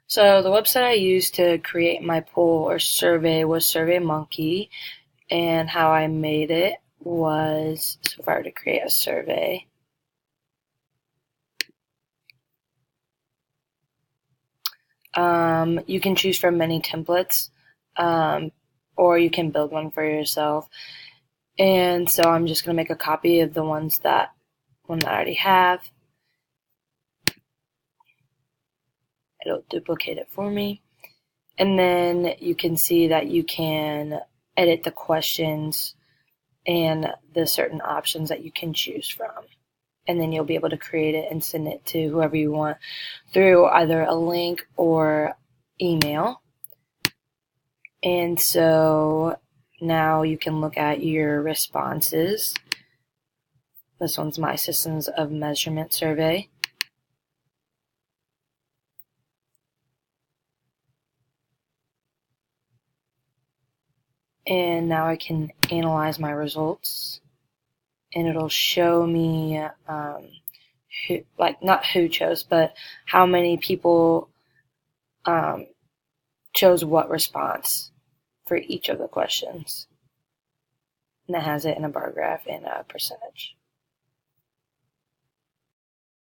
So the website I used to create my poll or survey was SurveyMonkey, and how I made it was, so if I were to create a survey, you can choose from many templates, um, or you can build one for yourself. And so I'm just going to make a copy of the one that I already have. It'll duplicate it for me. And then you can see that you can edit the questions and the certain options that you can choose from. And then you'll be able to create it and send it to whoever you want through either a link or email. And so now you can look at your responses. This one's my Systems of Measurement survey. And now I can analyze my results, and it'll show me not who chose, but how many people chose what response for each of the questions. And it has it in a bar graph and a percentage.